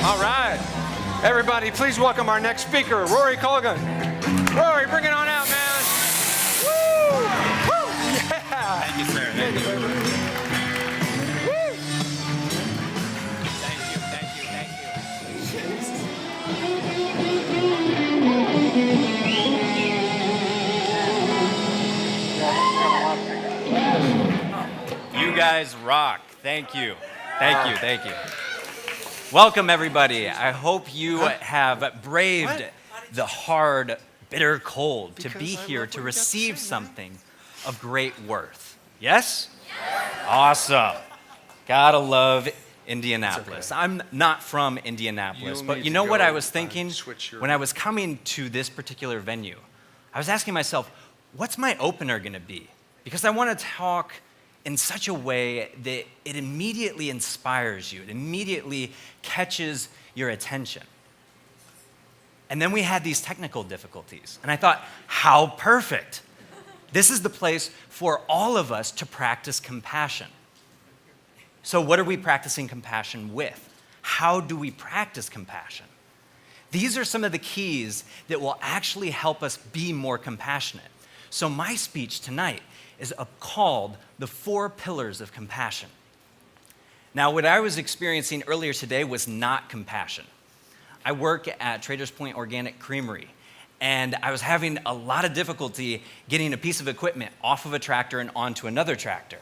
All right. Everybody, please welcome our next speaker, Rory Colgan. Rory, bring it on out, man. Woo! Woo! Yeah! Thank you, sir. Thank you. Woo! You guys rock. Thank you. Thank you. Welcome, everybody. I hope you have braved the hard, bitter cold to be here to receive something of great worth. Yes? Awesome. Gotta love Indianapolis. Okay. I'm not from Indianapolis, You'll but need you to know what go I was thinking switch your- when I was coming to this particular venue? I was asking myself, what's my opener gonna be? Because I wanna talk in such a way that it immediately inspires you, it immediately catches your attention. And then we had these technical difficulties, and I thought, how perfect. This is the place for all of us to practice compassion. So what are we practicing compassion with? How do we practice compassion? These are some of the keys that will actually help us be more compassionate. So my speech tonight is called The 4 Pillars of Compassion. Now, what I was experiencing earlier today was not compassion. I work at Traders Point Organic Creamery, and I was having a lot of difficulty getting a piece of equipment off of a tractor and onto another tractor.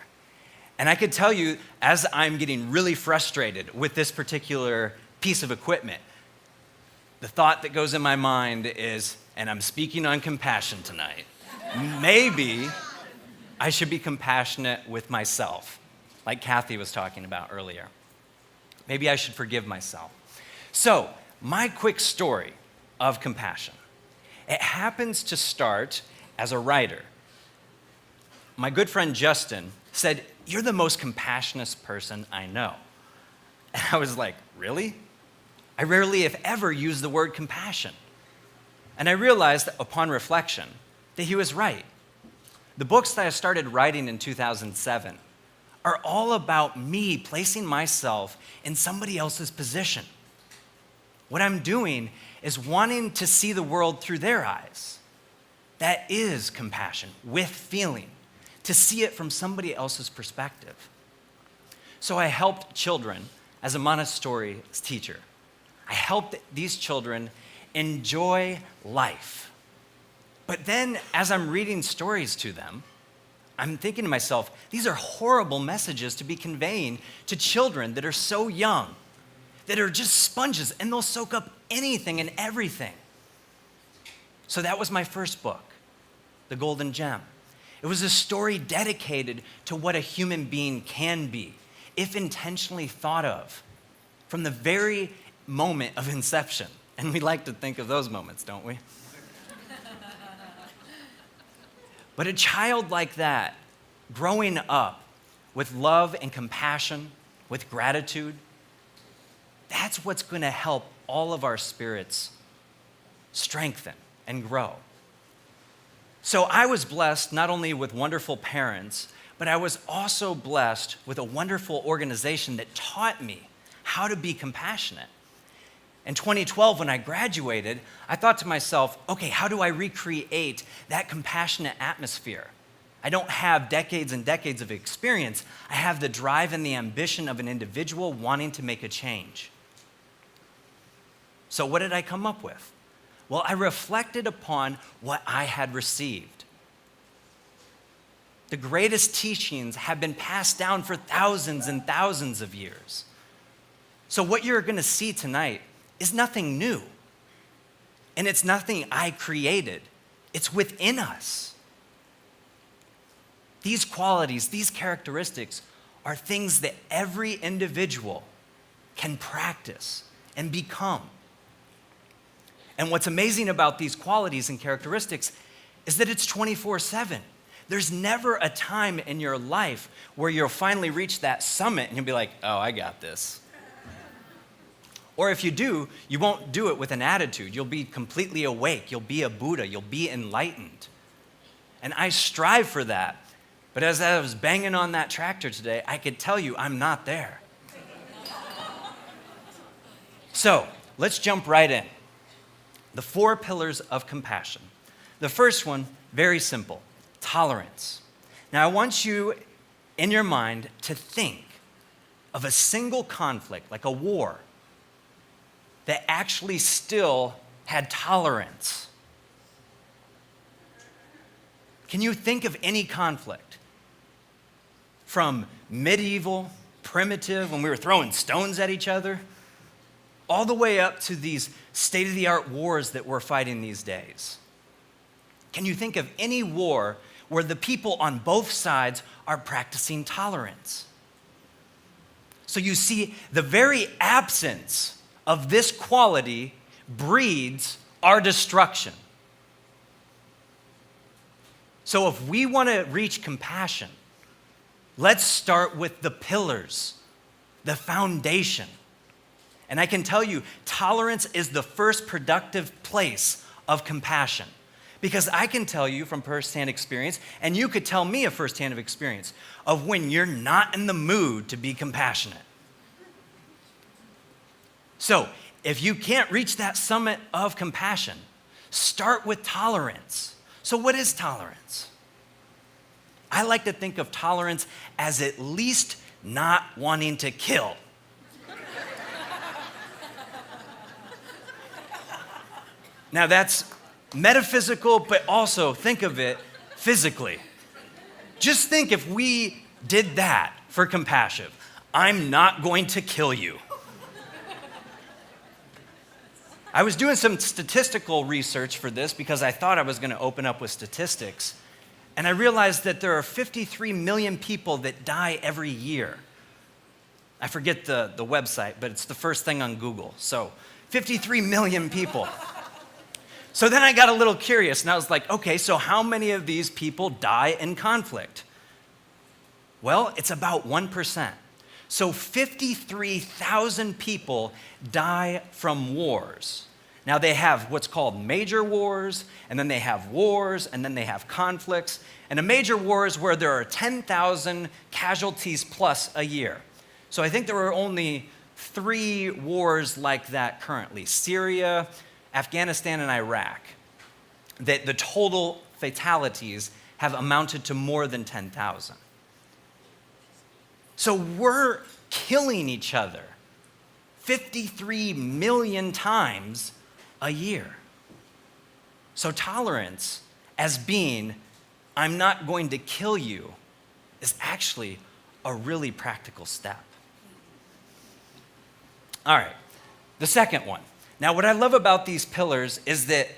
And I could tell you, as I'm getting really frustrated with this particular piece of equipment, the thought that goes in my mind is, and I'm speaking on compassion tonight, maybe I should be compassionate with myself, like Kathy was talking about earlier. Maybe I should forgive myself. So, my quick story of compassion. It happens to start as a writer. My good friend Justin said, "You're the most compassionate person I know." And I was like, really? I rarely, if ever, use the word compassion. And I realized upon reflection that he was right. The books that I started writing in 2007 are all about me placing myself in somebody else's position. What I'm doing is wanting to see the world through their eyes. That is compassion with feeling, to see it from somebody else's perspective. So I helped children as a Montessori teacher. I helped these children enjoy life. But then, as I'm reading stories to them, I'm thinking to myself, these are horrible messages to be conveying to children that are so young, that are just sponges, and they'll soak up anything and everything. So that was my first book, The Golden Gem. It was a story dedicated to what a human being can be, if intentionally thought of, from the very moment of inception. And we like to think of those moments, don't we? But a child like that, growing up with love and compassion, with gratitude, that's what's going to help all of our spirits strengthen and grow. So I was blessed not only with wonderful parents, but I was also blessed with a wonderful organization that taught me how to be compassionate. In 2012, when I graduated, I thought to myself, okay, how do I recreate that compassionate atmosphere? I don't have decades and decades of experience. I have the drive and the ambition of an individual wanting to make a change. So what did I come up with? Well, I reflected upon what I had received. The greatest teachings have been passed down for thousands and thousands of years. So what you're going to see tonight is nothing new. And it's nothing I created. It's within us. These qualities, these characteristics are things that every individual can practice and become. And what's amazing about these qualities and characteristics is that it's 24/7. There's never a time in your life where you'll finally reach that summit and you'll be like, oh, I got this. Or if you do, you won't do it with an attitude. You'll be completely awake. You'll be a Buddha. You'll be enlightened. And I strive for that. But as I was banging on that tractor today, I could tell you I'm not there. So let's jump right in. The 4 pillars of compassion. The first one, very simple, tolerance. Now I want you in your mind to think of a single conflict, like a war, that actually still had tolerance. Can you think of any conflict? From medieval, primitive, when we were throwing stones at each other, all the way up to these state-of-the-art wars that we're fighting these days. Can you think of any war where the people on both sides are practicing tolerance? So you see, the very absence of this quality breeds our destruction. So if we want to reach compassion, let's start with the pillars, the foundation. And I can tell you, tolerance is the first productive place of compassion. Because I can tell you from firsthand experience, and you could tell me a firsthand experience, of when you're not in the mood to be compassionate. So, if you can't reach that summit of compassion, start with tolerance. So what is tolerance? I like to think of tolerance as at least not wanting to kill. Now that's metaphysical, but also think of it physically. Just think if we did that for compassion. I'm not going to kill you. I was doing some statistical research for this because I thought I was going to open up with statistics. And I realized that there are 53 million people that die every year. I forget the website, but it's the first thing on Google. So 53 million people. So then I got a little curious and I was like, okay, so how many of these people die in conflict? Well, it's about 1%. So 53,000 people die from wars. Now they have what's called major wars, and then they have wars, and then they have conflicts. And a major war is where there are 10,000 casualties plus a year. So I think there are only 3 wars like that currently: Syria, Afghanistan, and Iraq. That the total fatalities have amounted to more than 10,000. So we're killing each other 53 million times a year. So tolerance, as being, I'm not going to kill you, is actually a really practical step. All right, the second one. Now, what I love about these pillars is that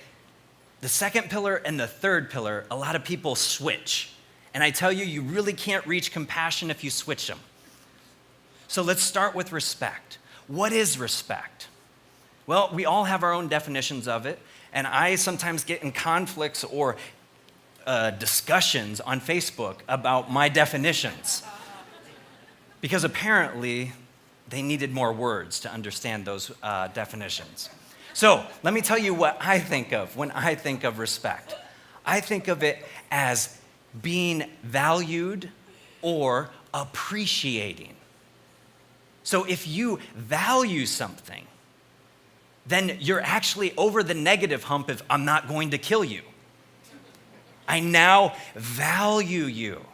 the second pillar and the third pillar, a lot of people switch. And I tell you, you really can't reach compassion if you switch them. So let's start with respect. What is respect? Well, we all have our own definitions of it, and I sometimes get in conflicts or discussions on Facebook about my definitions. Because apparently, they needed more words to understand those definitions. So let me tell you what I think of when I think of respect. I think of it as being valued or appreciating. So if you value something, then you're actually over the negative hump of, I'm not going to kill you. I now value you.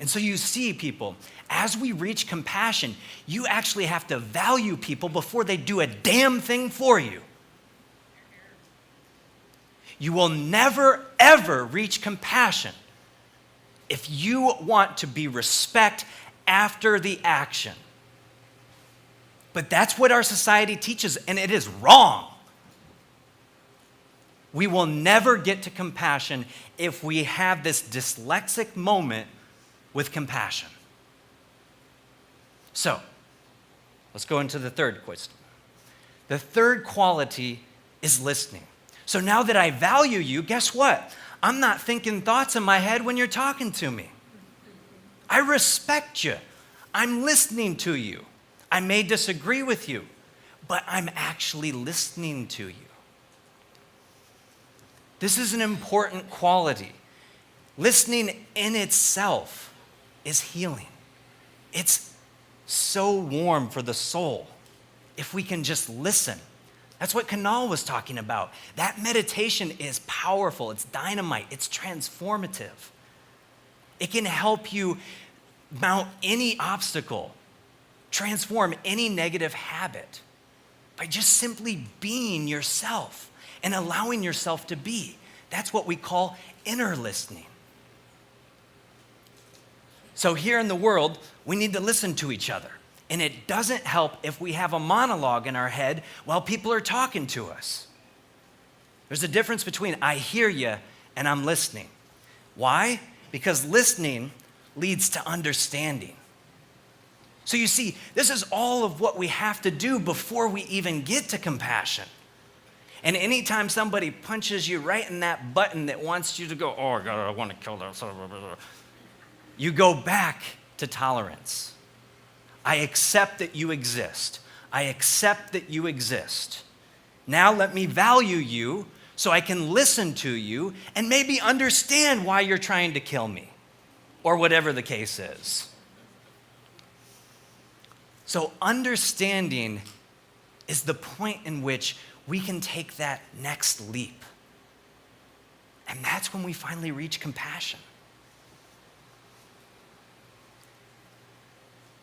And so you see, people, as we reach compassion, you actually have to value people before they do a damn thing for you. You will never, ever reach compassion if you want to be respect after the action. But that's what our society teaches, and it is wrong. We will never get to compassion if we have this dyslexic moment with compassion. So, let's go into the third question. The third quality is listening. So now that I value you, guess what? I'm not thinking thoughts in my head when you're talking to me. I respect you. I'm listening to you. I may disagree with you, but I'm actually listening to you. This is an important quality. Listening in itself is healing. It's so warm for the soul if we can just listen. That's what Kanal was talking about. That meditation is powerful. It's dynamite. It's transformative. It can help you mount any obstacle, transform any negative habit by just simply being yourself and allowing yourself to be. That's what we call inner listening. So here in the world, we need to listen to each other. And it doesn't help if we have a monologue in our head while people are talking to us. There's a difference between I hear you and I'm listening. Why? Because listening leads to understanding. So you see, this is all of what we have to do before we even get to compassion. And anytime somebody punches you right in that button that wants you to go, oh, God, I want to kill that, you go back to tolerance. I accept that you exist. I accept that you exist. Now let me value you so I can listen to you and maybe understand why you're trying to kill me, or whatever the case is. So understanding is the point in which we can take that next leap. And that's when we finally reach compassion.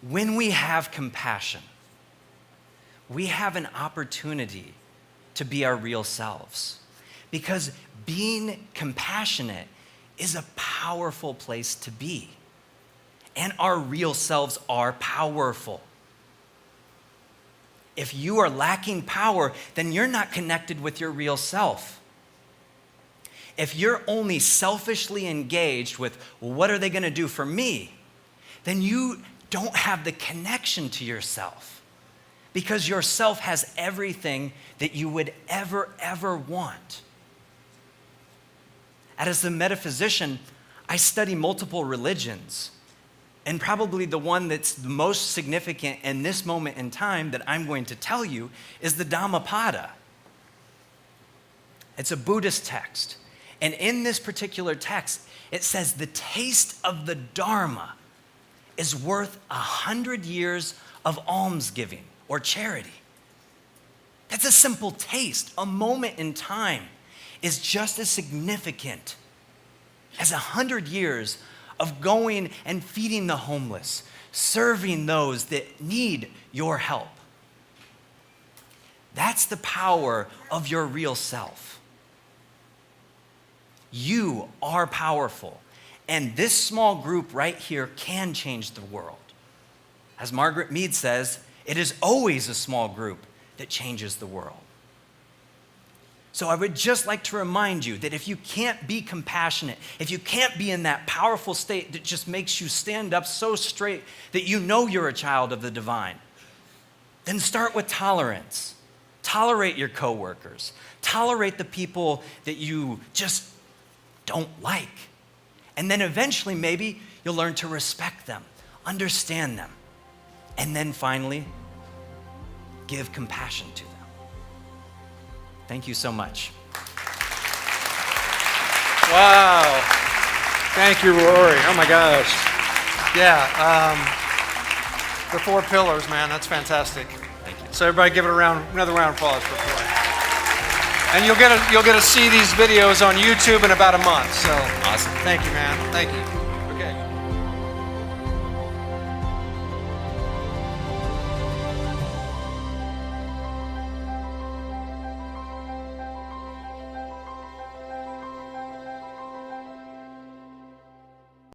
When we have compassion, we have an opportunity to be our real selves. Because being compassionate is a powerful place to be. And our real selves are powerful. If you are lacking power, then you're not connected with your real self. If you're only selfishly engaged with, well, what are they going to do for me? Then you don't have the connection to yourself, because yourself has everything that you would ever want. As a metaphysician, I study multiple religions, and probably the one that's the most significant in this moment in time that I'm going to tell you is the Dhammapada. It's a Buddhist text, and in this particular text, it says the taste of the Dharma is worth 100 years of almsgiving or charity. That's a simple taste. A moment in time is just as significant as 100 years of going and feeding the homeless, serving those that need your help. That's the power of your real self. You are powerful. And this small group right here can change the world. As Margaret Mead says, it is always a small group that changes the world. So I would just like to remind you that if you can't be compassionate, if you can't be in that powerful state that just makes you stand up so straight that you know you're a child of the divine, then start with tolerance. Tolerate your coworkers. Tolerate the people that you just don't like. And then eventually, maybe you'll learn to respect them, understand them, and then finally, give compassion to them. Thank you so much. Wow. Thank you, Rory. Oh my gosh. Yeah. The 4 pillars, man. That's fantastic. Thank you. So everybody, give it another round of applause for Rory. And you'll get to see these videos on YouTube in about a month. So Awesome. thank you, man. Thank you.